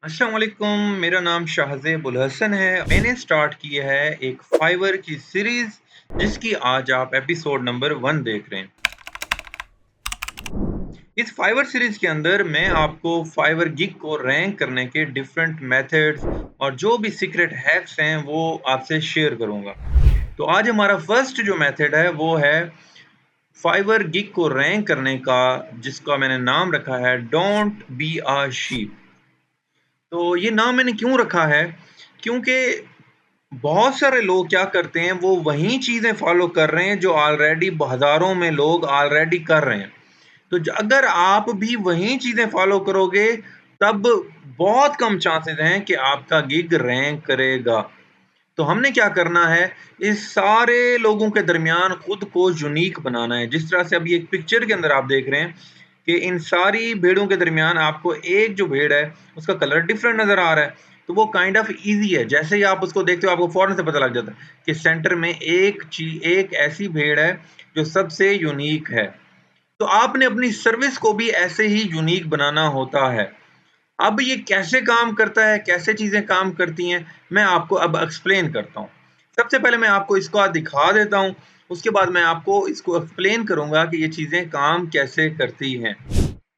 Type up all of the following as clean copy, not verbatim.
अस्सलाम वालेकुम, मेरा नाम शाहज़ेब उल हसन है। मैंने स्टार्ट की है एक फाइवर की सीरीज़ जिसकी आज आप एपिसोड नंबर 1 देख रहे हैं। इस फाइवर सीरीज़ के अंदर मैं आपको फाइवर गिग को रैंक करने के डिफरेंट मेथड्स और जो भी सीक्रेट हैक्स हैं वो आपसे शेयर करूँगा। तो आज हमारा फर्स्ट जो मेथड है वो है फाइवर गिग को रैंक करने का, जिसका मैंने नाम रखा है डोंट बी अ शीप। तो ये नाम मैंने क्यों रखा है? क्योंकि बहुत सारे लोग क्या करते हैं, वो वही चीज़ें फ़ॉलो कर रहे हैं जो ऑलरेडी हज़ारों में लोग ऑलरेडी कर रहे हैं। तो अगर आप भी वही चीज़ें फ़ॉलो करोगे, तब बहुत कम चांसेस हैं कि आपका गिग रैंक करेगा। तो हमने क्या करना है, इस सारे लोगों के दरमियान खुद को यूनिक बनाना है। जिस तरह से अभी एक पिक्चर के अंदर आप देख रहे हैं कि इन सारी भेड़ों के दरमियान आपको एक जो भेड़ है, उसका कलर डिफरेंट नज़र आ रहा है। तो वो काइंड ऑफ ईज़ी है। जैसे ही आप उसको देखते हो, आपको फ़ौरन से पता लग जाता है कि सेंटर में एक ऐसी भेड़ है जो सबसे यूनिक है। तो आपने अपनी सर्विस को भी ऐसे ही यूनिक बनाना होता है। अब ये कैसे काम करता है, कैसे चीज़ें काम करती हैं, मैं आपको अब एक्सप्लेन करता हूँ। सबसे पहले मैं आपको इसको दिखा देता हूँ, उसके बाद मैं आपको इसको एक्सप्लेन करूँगा कि ये चीज़ें काम कैसे करती हैं।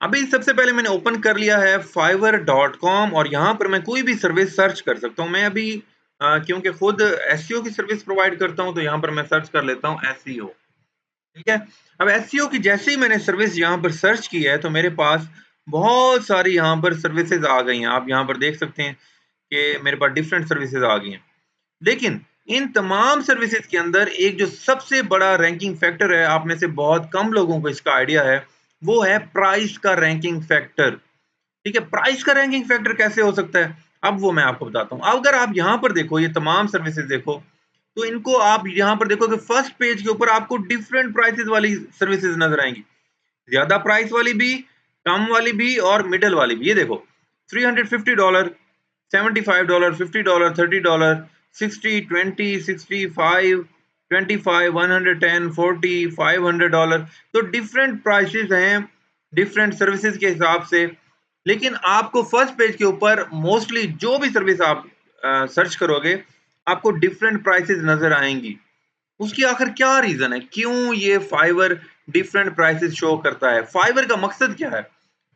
अभी सबसे पहले मैंने ओपन कर लिया है fiverr.com और यहाँ पर मैं कोई भी सर्विस सर्च कर सकता हूँ। मैं अभी क्योंकि खुद एसईओ की सर्विस प्रोवाइड करता हूँ, तो यहाँ पर मैं सर्च कर लेता हूँ एसईओ। ठीक है? अब एसईओ की जैसे ही मैंने सर्विस यहाँ पर सर्च की है, तो मेरे पास बहुत सारी यहाँ पर सर्विसेज़ आ गई हैं। आप यहाँ पर देख सकते हैं कि मेरे पास डिफरेंट सर्विसेज़ आ गई हैं। लेकिन इन तमाम सर्विसेज़ के अंदर एक जो सबसे बड़ा रैंकिंग फैक्टर है, आप में से बहुत कम लोगों को इसका आइडिया है, वो है प्राइस का रैंकिंग फैक्टर। ठीक है? प्राइस का रैंकिंग फैक्टर कैसे हो सकता है? अब वो मैं आपको बताता हूँ। अगर आप यहाँ पर देखो, ये तमाम सर्विसेज़ देखो, तो इनको आप यहाँ पर देखोगे, फर्स्ट पेज के ऊपर आपको डिफरेंट प्राइसेज़ वाली सर्विसेज़ नज़र आएँगी। ज़्यादा प्राइस वाली भी, कम वाली भी और मिडल वाली भी। ये देखो, $350, $75, $50, $30, 60, 20, 65, 25, 110, 40, $500। तो डिफरेंट प्राइसेज़ हैं, डिफरेंट सर्विसेज़ के हिसाब से। लेकिन आपको फर्स्ट पेज के ऊपर मोस्टली जो भी सर्विस आप सर्च करोगे, आपको डिफरेंट प्राइसेज़ नज़र आएँगी। उसकी आखिर क्या रीज़न है? क्यों ये फाइवर डिफरेंट प्राइसेज़ शो करता है? फाइवर का मकसद क्या है?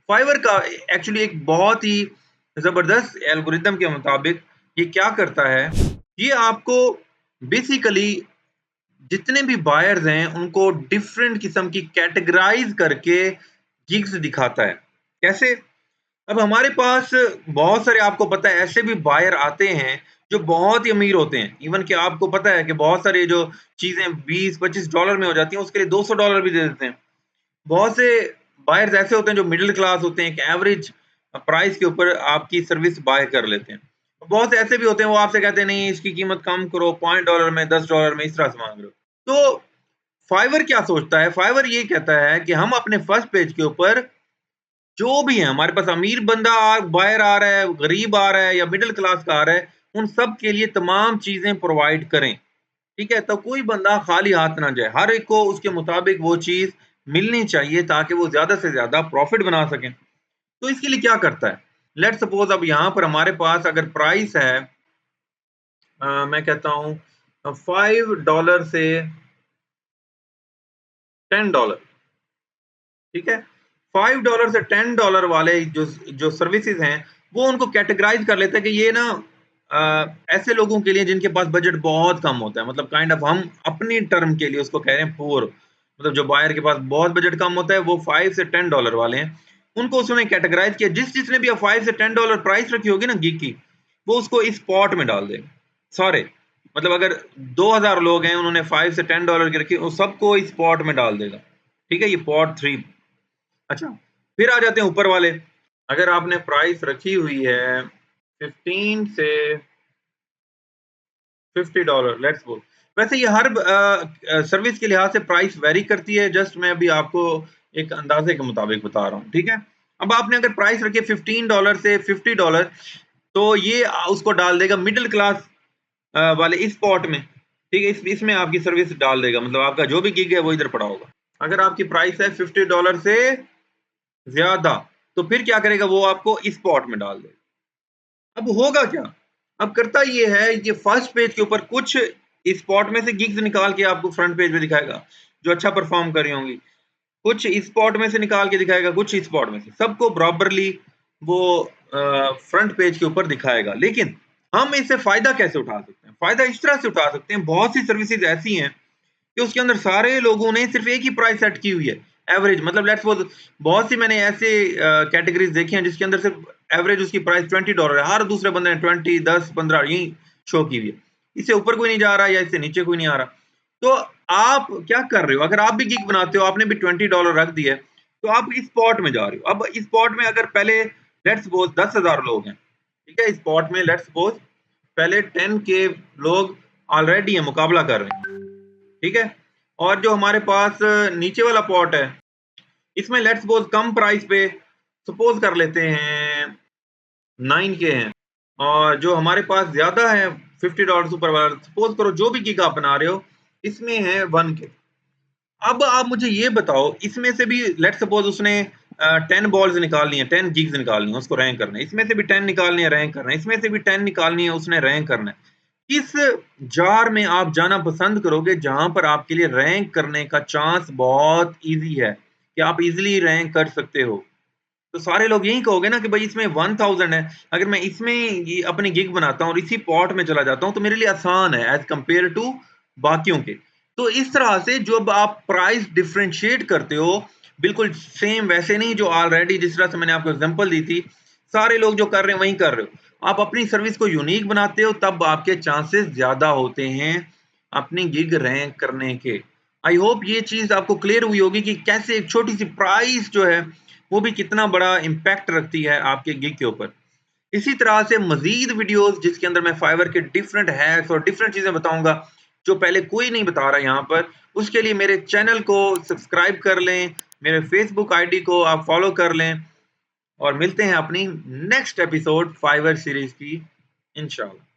फाइवर का एक्चुअली एक बहुत ही ज़बरदस्त एल्गोरिदम के मुताबिक ये क्या करता है, ये आपको बेसिकली जितने भी बायर्स हैं, उनको डिफरेंट किस्म की कैटेगराइज़ करके गिग्स दिखाता है। कैसे? अब हमारे पास बहुत सारे, आपको पता है, ऐसे भी बायर आते हैं जो बहुत ही अमीर होते हैं। इवन कि आपको पता है कि बहुत सारी जो चीज़ें $20-25 में हो जाती हैं, उसके लिए $200 भी दे देते हैं। बहुत से बायर्स ऐसे होते हैं जो मिडल क्लास होते हैं, एक एवरेज प्राइस के ऊपर आपकी सर्विस बाय कर लेते हैं। बहुत से ऐसे भी होते हैं, वो आपसे कहते हैं नहीं, इसकी कीमत कम करो, $5 में, $10 में, इस तरह से माँग रहे हो। तो फाइवर क्या सोचता है? फाइवर ये कहता है कि हम अपने फर्स्ट पेज के ऊपर जो भी है, हमारे पास अमीर बंदा बाहर आ रहा है, गरीब आ रहा है या मिडल क्लास का आ रहा है, उन सब के लिए तमाम चीज़ें प्रोवाइड करें। ठीक है? तो कोई बंदा खाली हाथ ना जाए। हर एक को उसके मुताबिक वो चीज़ मिलनी चाहिए ताकि वो ज़्यादा से ज़्यादा प्रॉफ़िट बना सकें। तो इसके लिए क्या करता है? लेट्स सपोज़ अब यहाँ पर हमारे पास अगर प्राइस है, मैं कहता हूँ $5 से $10, ठीक है? $5 से $10 वाले जो जो सर्विसेज़ हैं, वो उनको कैटेगराइज़ कर लेता है कि ये ना ऐसे लोगों के लिए जिनके पास बजट बहुत कम होता है। मतलब काइंड ऑफ हम अपनी टर्म के लिए उसको कह रहे हैं पुअर। मतलब जो बायर के पास बहुत बजट कम होता है, वो 5 से $10 वाले हैं। उनको उसने कैटेगराइज़ किया। जिसने भी 5 से $10 प्राइस रखी होगी ना गिग की, वो उसको इस पॉट में डाल देगा। सारे, मतलब अगर 2000 लोग हैं, उन्होंने 5 से $10 की रखी, वो सबको इस पॉट में डाल देगा। ठीक है? ये पॉट 3। अच्छा, फिर आ जाते हैं ऊपर वाले। अगर आपने प्राइस रखी हुई है 15 से $50, लेट्स सपोज़। वैसे ये हर सर्विस के लिहाज़ से प्राइस वैरी करती है, जस्ट मैं अभी आपको एक अंदाज़े के मुताबिक बता रहा हूँ, ठीक है? अब आपने अगर प्राइस रखी है $15 से $50, तो ये उसको डाल देगा मिडल क्लास वाले इस पॉट में, ठीक है? इसमें आपकी सर्विस डाल देगा, मतलब आपका जो भी गिग है वो इधर पड़ा होगा। अगर आपकी प्राइस है $50 से ज़्यादा, तो फिर क्या करेगा, वो आपको इस पॉट में डाल देगा। अब होगा क्या? अब करता ये है, ये फर्स्ट पेज के ऊपर कुछ स्पॉट में से गिग्स निकाल के आपको फ्रंट पेज पे दिखाएगा, जो अच्छा परफ़ॉर्म कर रही होंगी। कुछ स्पॉट में से निकाल के दिखाएगा, कुछ स्पॉट में से। सबको प्रॉपरली वो फ्रंट पेज के ऊपर दिखाएगा। लेकिन हम इससे फ़ायदा कैसे उठा सकते हैं? फ़ायदा इस तरह से उठा सकते हैं, बहुत सी सर्विसेज़ ऐसी हैं कि उसके अंदर सारे लोगों ने सिर्फ़ एक ही प्राइस सेट की हुई है, एवरेज मतलब लेट्स सपोज़ बहुत सी मैंने ऐसे कैटेगरीज़ देखी हैं जिसके अंदर सिर्फ़ एवरेज उसकी प्राइस $20 है, हर दूसरे बंदे ने 20, 10, 15 यही शो की हुई है। इससे ऊपर कोई नहीं जा रहा या इससे नीचे कोई नहीं आ रहा। तो आप क्या कर रहे हो? अगर आप भी गिग बनाते हो, आपने भी $20 रख दिए, तो आप इस स्पॉट में जा रहे हो। अब इस स्पॉट में अगर पहले लेट्स सपोज़ 10,000 लोग हैं, ठीक है? इस स्पॉट में लेट्स सपोज़ पहले 10 के लोग ऑलरेडी हैं, मुकाबला कर रहे हैं, ठीक है? और जो हमारे पास नीचे वाला पॉट है, इसमें लेट्स सपोज़ कम प्राइस पे सपोज़ कर लेते हैं 9 के हैं और जो हमारे पास ज़्यादा है $50 ऊपर वाला, सपोज़ करो जो भी गिग आप बना रहे हो, इसमें है 1 के। अब आप मुझे ये बताओ, इसमें से भी लेट्स सपोज़ उसने 10 बॉल्स निकालनी है, 10 गिग्स निकालनी है, उसको रैंक करना है। इसमें से भी 10 निकालनी है, रैंक करना है। इसमें से भी 10 निकालनी है, उसने रैंक करना है। किस जार में आप जाना पसंद करोगे जहाँ पर आपके लिए रैंक करने का चांस बहुत ईज़ी है, कि आप ईज़िली रैंक कर सकते हो? तो सारे लोग यही कहोगे ना कि भाई इसमें 1000 है, अगर मैं इसमें ये अपनी गिग बनाता हूँ और इसी पॉट में चला जाता हूँ, तो मेरे लिए आसान है एज़ कंपेयर टू बाकियों के। तो इस तरह से जब आप प्राइस डिफरेंशिएट करते हो, बिल्कुल सेम वैसे नहीं जो ऑलरेडी जिस तरह से मैंने आपको एग्ज़ाम्पल दी थी, सारे लोग जो कर रहे हैं वही कर रहे हो। आप अपनी सर्विस को यूनिक बनाते हो तब आपके चांसेस ज़्यादा होते हैं अपनी गिग रैंक करने के। आई होप ये चीज़ आपको क्लियर हुई होगी कि कैसे एक छोटी-सी प्राइस जो है वो भी कितना बड़ा इम्पैक्ट रखती है आपके गिग के ऊपर। इसी तरह से मज़ीद वीडियोज़ जिसके अंदर मैं फाइवर के डिफरेंट हैक्स और डिफरेंट चीज़ें बताऊँगा, जो पहले कोई नहीं बता रहा यहाँ पर, उसके लिए मेरे चैनल को सब्सक्राइब कर लें, मेरे फेसबुक आईडी को आप फॉलो कर लें और मिलते हैं अपनी नेक्स्ट एपिसोड फाइवर सीरीज़ की इंशाल्लाह।